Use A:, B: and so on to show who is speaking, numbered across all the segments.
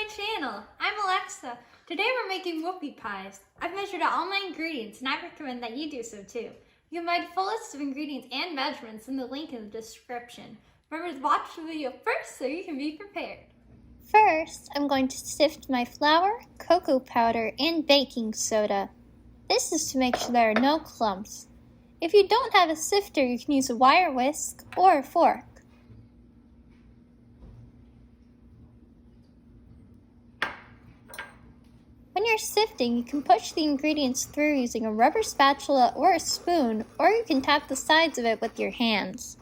A: my channel. I'm Alexa. Today we're making whoopie pies. I've measured out all my ingredients and I recommend that you do so too. You can find a full list of ingredients and measurements in the link in the description. Remember to watch the video first so you can be prepared.
B: First, I'm going to sift my flour, cocoa powder, and baking soda. This is to make sure there are no clumps. If you don't have a sifter, you can use a wire whisk or a fork. When you're sifting, you can push the ingredients through using a rubber spatula or a spoon, or you can tap the sides of it with your hands.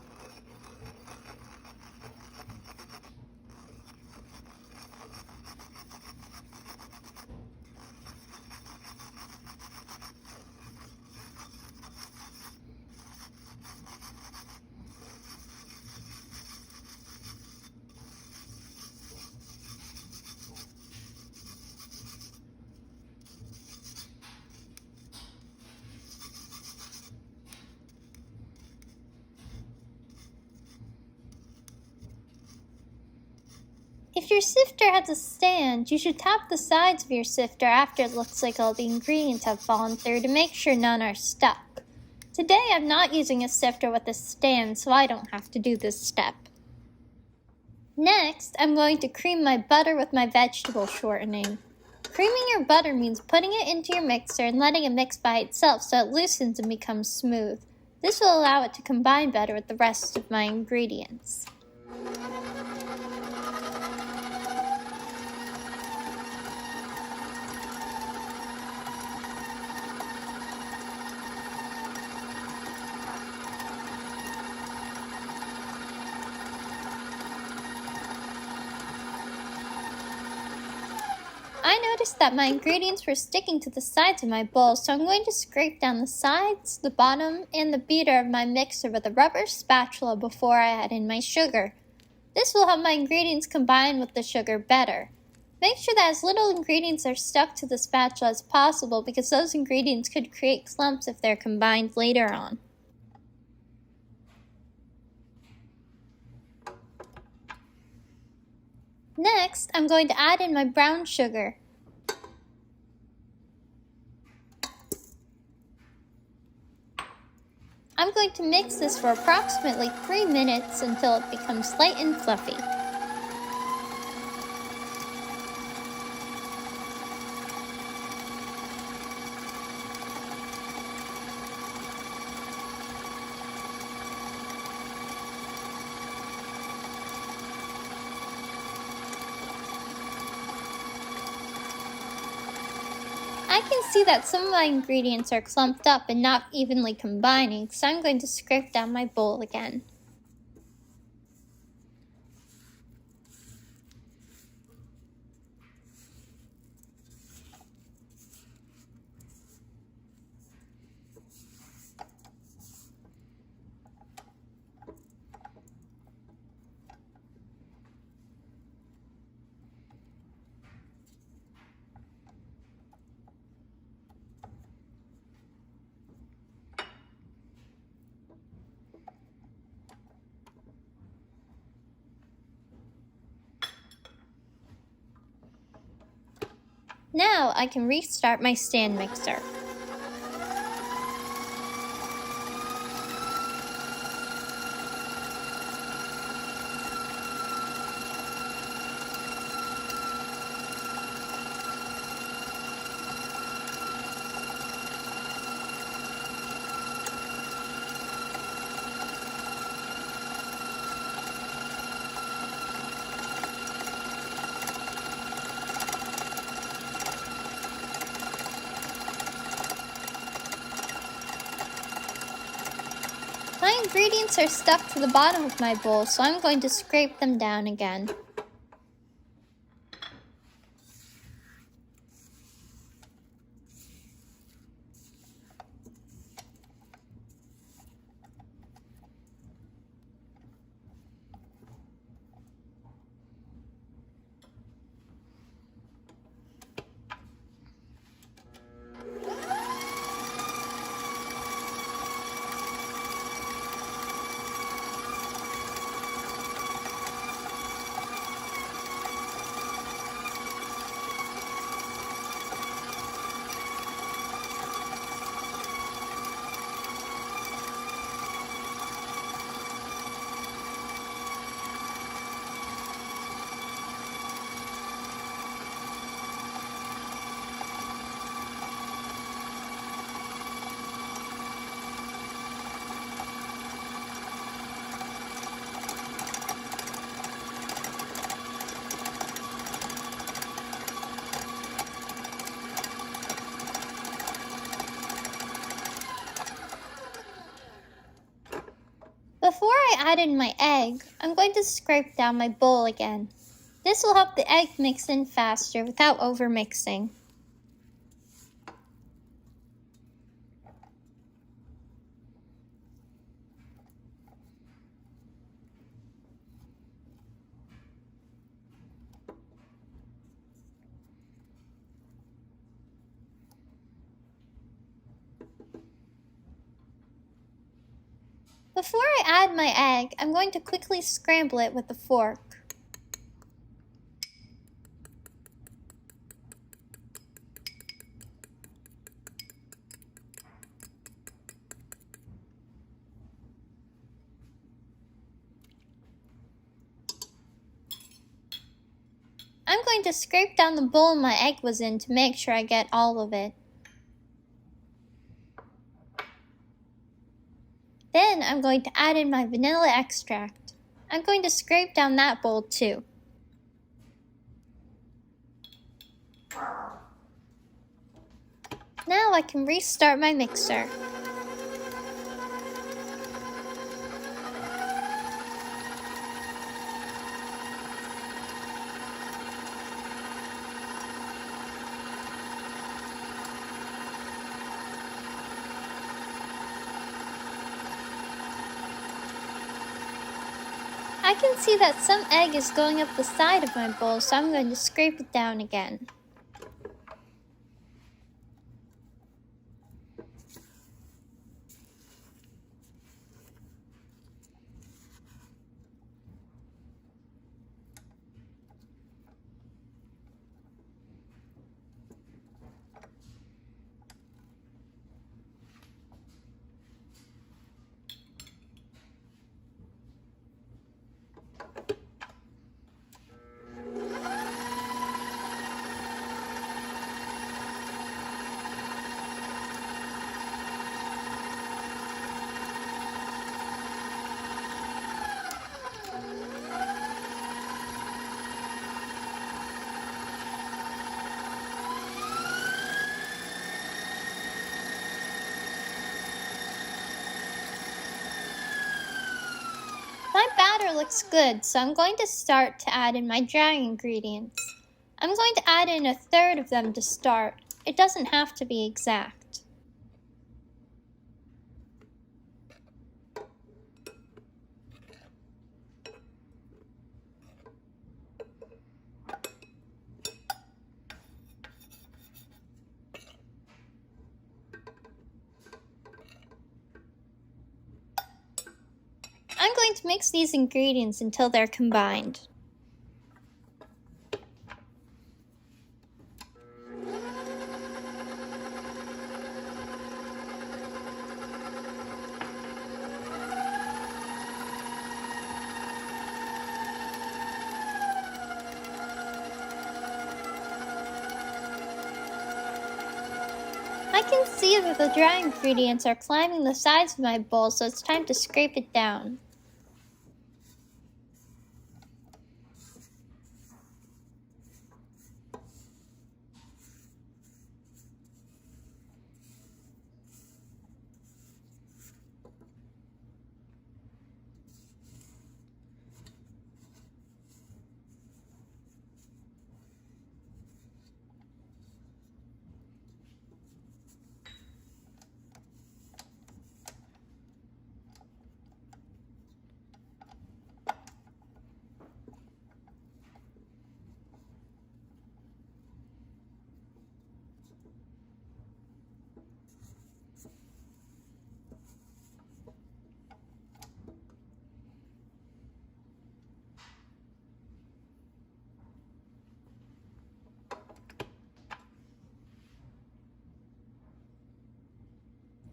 B: If your sifter has a stand, you should tap the sides of your sifter after it looks like all the ingredients have fallen through to make sure none are stuck. Today I'm not using a sifter with a stand, so I don't have to do this step. Next, I'm going to cream my butter with my vegetable shortening. Creaming your butter means putting it into your mixer and letting it mix by itself so it loosens and becomes smooth. This will allow it to combine better with the rest of my ingredients. I noticed that my ingredients were sticking to the sides of my bowl, so I'm going to scrape down the sides, the bottom, and the beater of my mixer with a rubber spatula before I add in my sugar. This will help my ingredients combine with the sugar better. Make sure that as little ingredients are stuck to the spatula as possible because those ingredients could create clumps if they're combined later on. Next, I'm going to add in my brown sugar. I'm going to mix this for approximately 3 minutes until it becomes light and fluffy. I can see that some of my ingredients are clumped up and not evenly combining, so I'm going to scrape down my bowl again. Now I can restart my stand mixer. My ingredients are stuck to the bottom of my bowl, so I'm going to scrape them down again. Before I add in my egg, I'm going to scrape down my bowl again. This will help the egg mix in faster without overmixing. Before I add my egg, I'm going to quickly scramble it with a fork. I'm going to scrape down the bowl my egg was in to make sure I get all of it. Then I'm going to add in my vanilla extract. I'm going to scrape down that bowl too. Now I can restart my mixer. I can see that some egg is going up the side of my bowl, so I'm going to scrape it down again. My batter looks good, so I'm going to start to add in my dry ingredients. I'm going to add in 1/3 of them to start. It doesn't have to be exact. I'm going to mix these ingredients until they're combined. I can see that the dry ingredients are climbing the sides of my bowl, so it's time to scrape it down.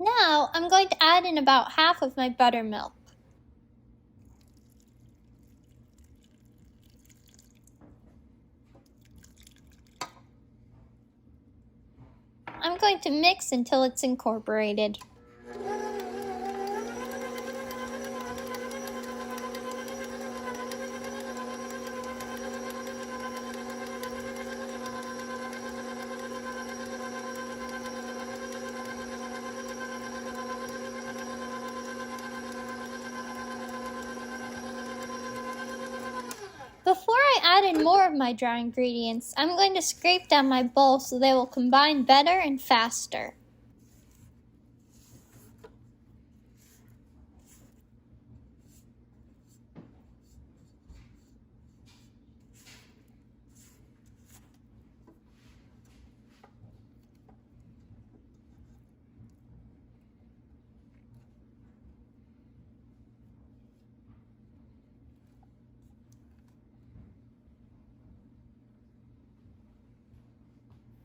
B: Now, I'm going to add in about half of my buttermilk. I'm going to mix until it's incorporated. Before I add in more of my dry ingredients, I'm going to scrape down my bowl so they will combine better and faster.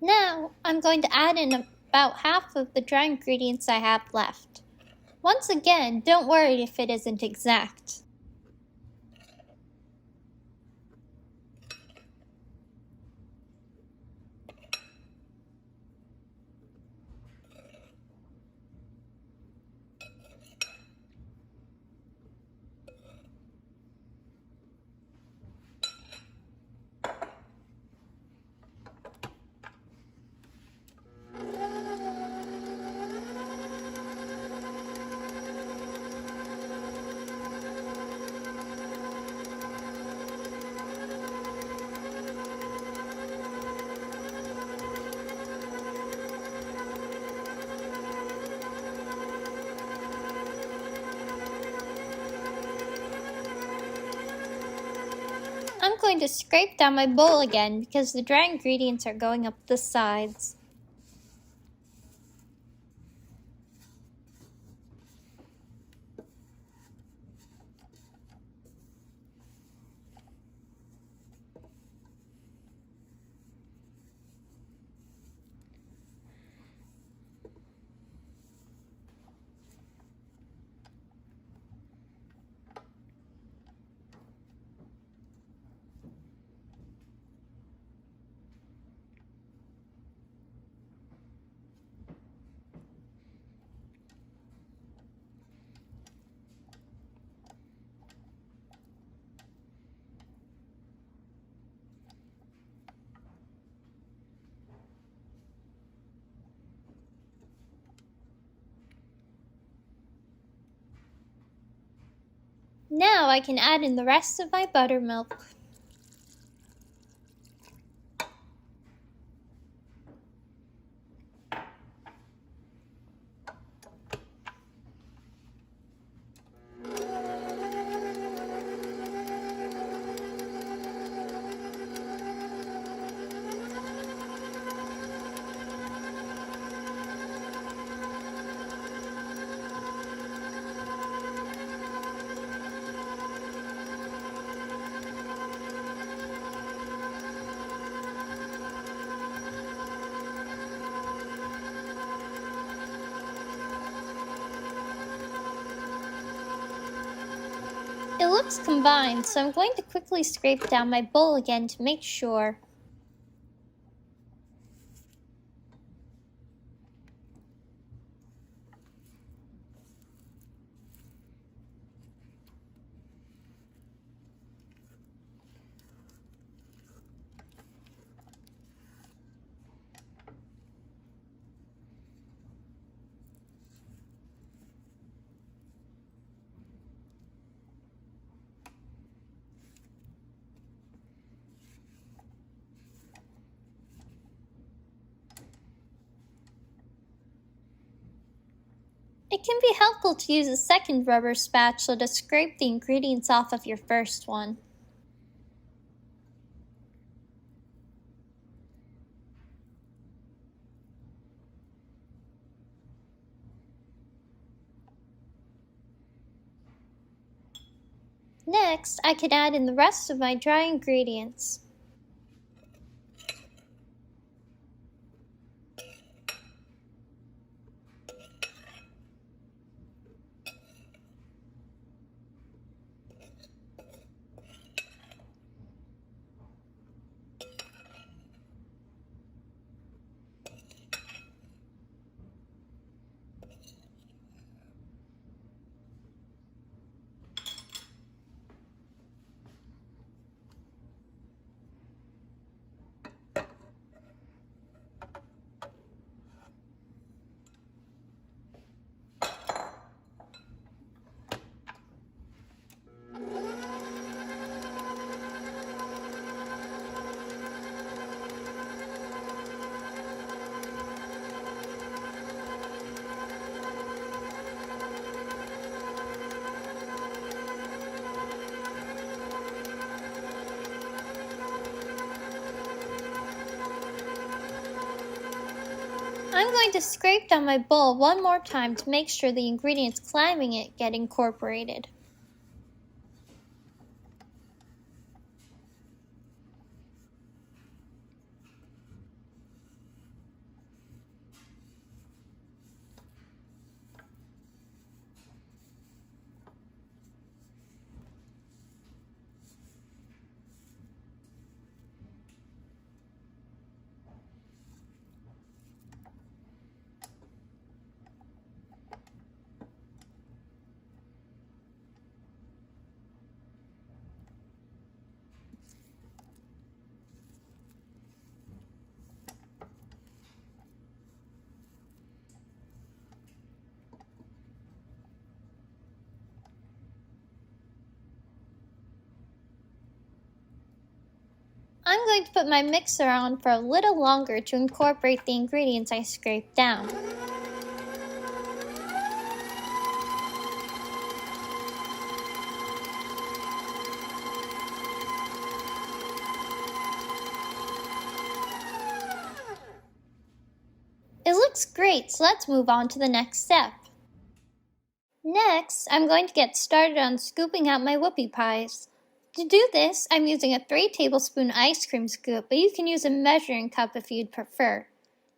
B: Now, I'm going to add in about half of the dry ingredients I have left. Once again, don't worry if it isn't exact. I'm going to scrape down my bowl again because the dry ingredients are going up the sides. Now I can add in the rest of my buttermilk. It looks combined, so I'm going to quickly scrape down my bowl again to make sure. It can be helpful to use a second rubber spatula to scrape the ingredients off of your first one. Next, I can add in the rest of my dry ingredients. I'm going to scrape down my bowl one more time to make sure the ingredients climbing it get incorporated. I'm going to put my mixer on for a little longer to incorporate the ingredients I scraped down. It looks great, so let's move on to the next step. Next, I'm going to get started on scooping out my whoopie pies. To do this, I'm using a 3 tablespoon ice cream scoop, but you can use a measuring cup if you'd prefer.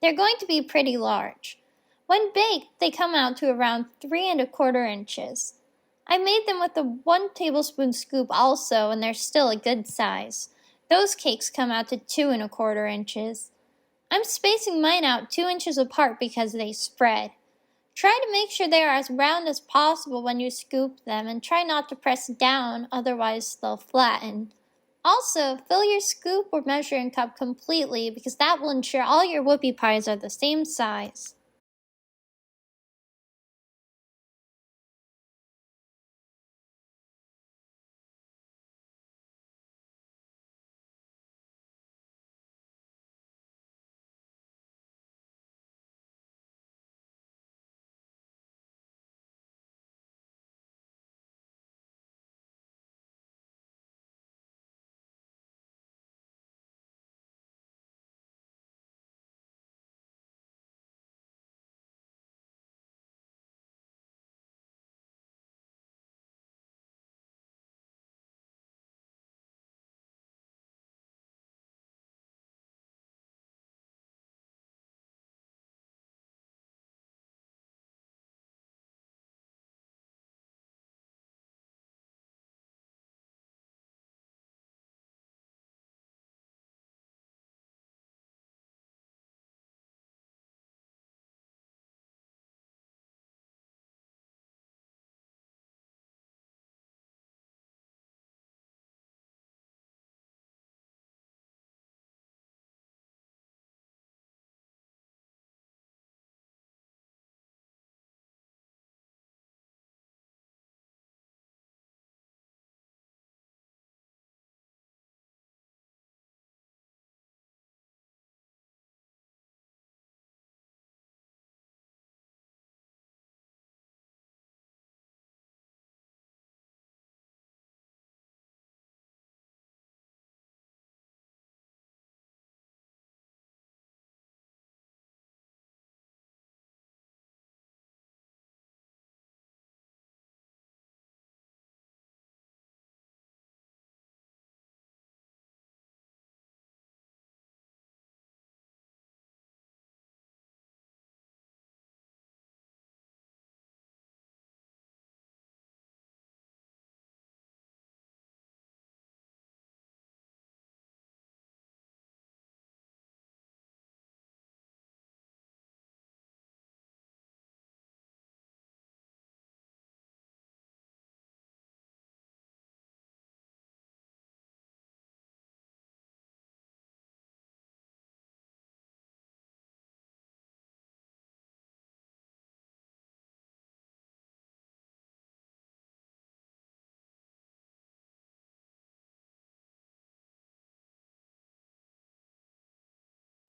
B: They're going to be pretty large. When baked, they come out to around 3¼ inches. I made them with a 1 tablespoon scoop also, and they're still a good size. Those cakes come out to 2¼ inches. I'm spacing mine out 2 inches apart because they spread. Try to make sure they are as round as possible when you scoop them and try not to press down, otherwise they'll flatten. Also, fill your scoop or measuring cup completely because that will ensure all your whoopie pies are the same size.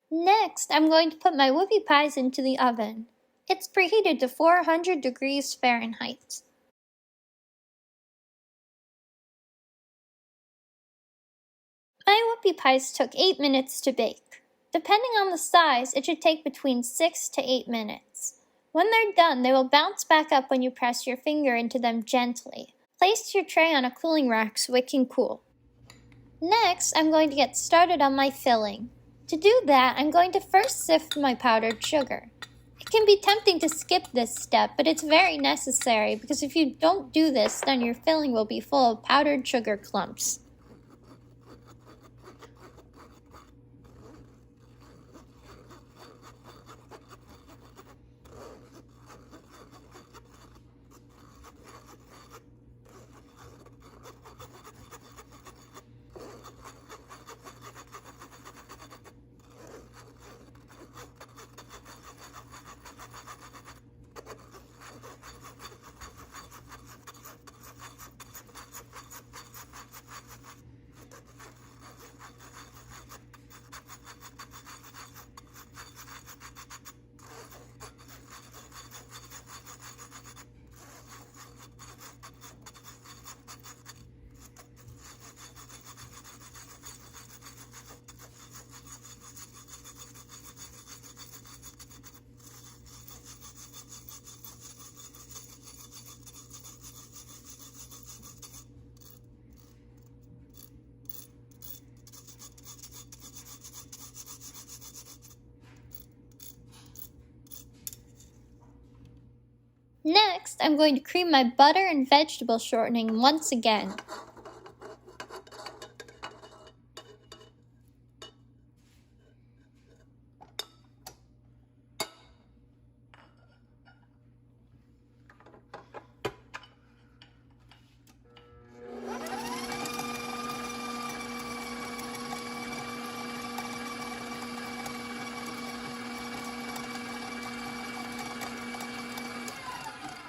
B: Next, I'm going to put my whoopie pies into the oven. It's preheated to 400 degrees Fahrenheit. My whoopie pies took 8 minutes to bake. Depending on the size, it should take between 6 to 8 minutes. When they're done, they will bounce back up when you press your finger into them gently. Place your tray on a cooling rack so it can cool. Next, I'm going to get started on my filling. To do that, I'm going to first sift my powdered sugar. It can be tempting to skip this step, but it's very necessary because if you don't do this, then your filling will be full of powdered sugar clumps. Next, I'm going to cream my butter and vegetable shortening once again.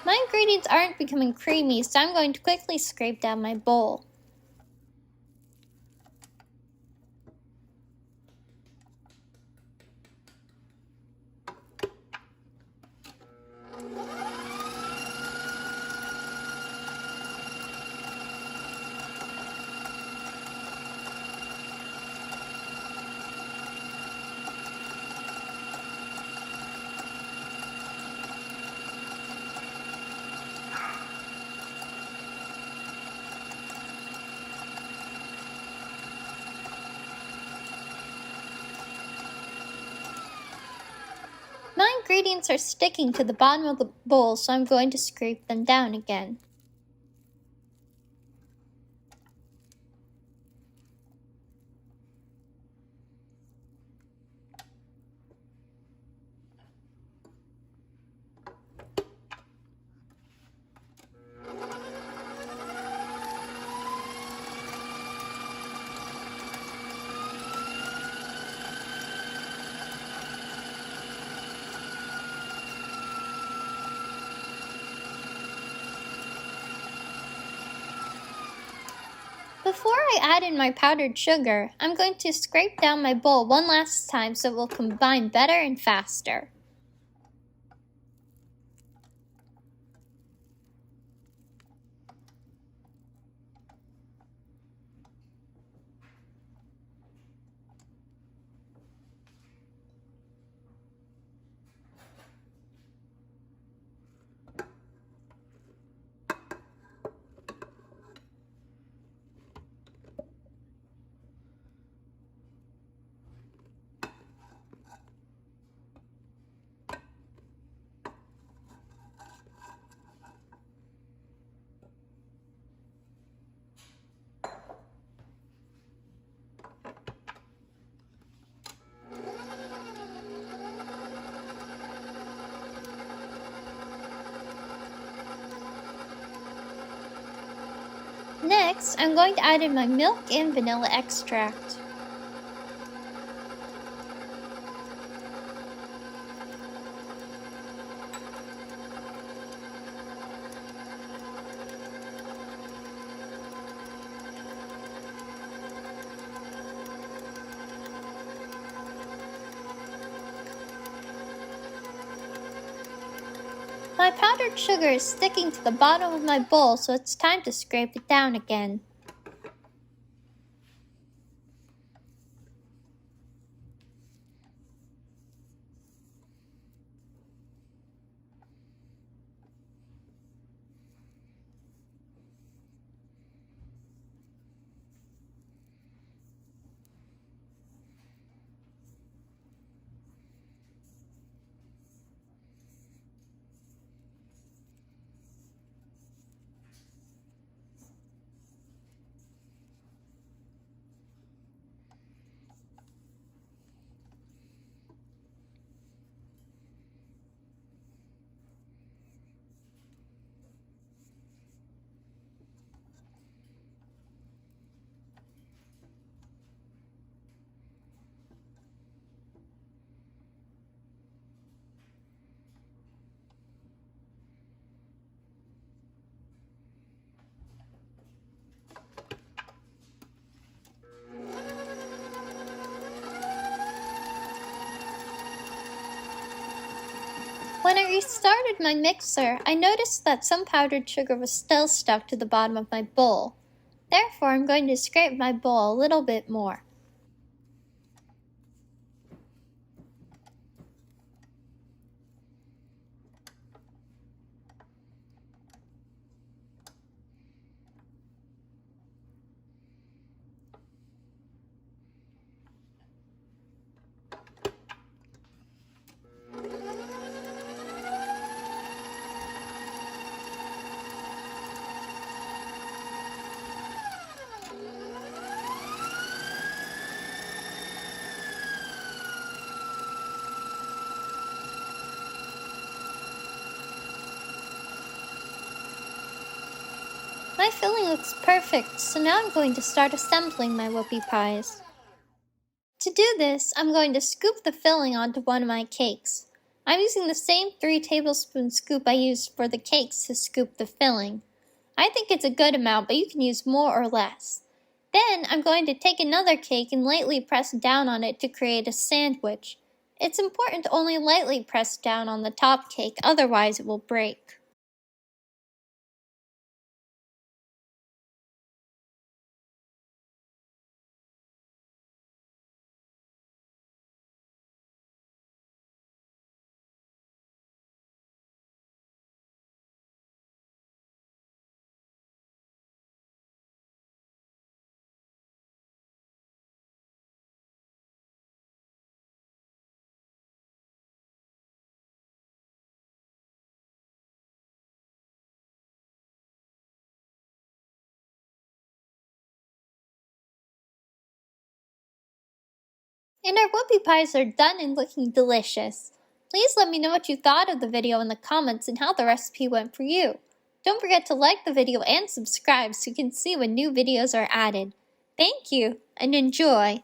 B: My ingredients aren't becoming creamy, so I'm going to quickly scrape down my bowl. My ingredients are sticking to the bottom of the bowl, so I'm going to scrape them down again. Before I add in my powdered sugar, I'm going to scrape down my bowl one last time so it will combine better and faster. Next, I'm going to add in my milk and vanilla extract. My powdered sugar is sticking to the bottom of my bowl, so it's time to scrape it down again. When I restarted my mixer, I noticed that some powdered sugar was still stuck to the bottom of my bowl. Therefore, I'm going to scrape my bowl a little bit more. My filling looks perfect, so now I'm going to start assembling my whoopie pies. To do this, I'm going to scoop the filling onto one of my cakes. I'm using the same 3 tablespoon scoop I used for the cakes to scoop the filling. I think it's a good amount, but you can use more or less. Then I'm going to take another cake and lightly press down on it to create a sandwich. It's important to only lightly press down on the top cake, otherwise it will break. And our whoopie pies are done and looking delicious. Please let me know what you thought of the video in the comments and how the recipe went for you. Don't forget to like the video and subscribe so you can see when new videos are added. Thank you and enjoy!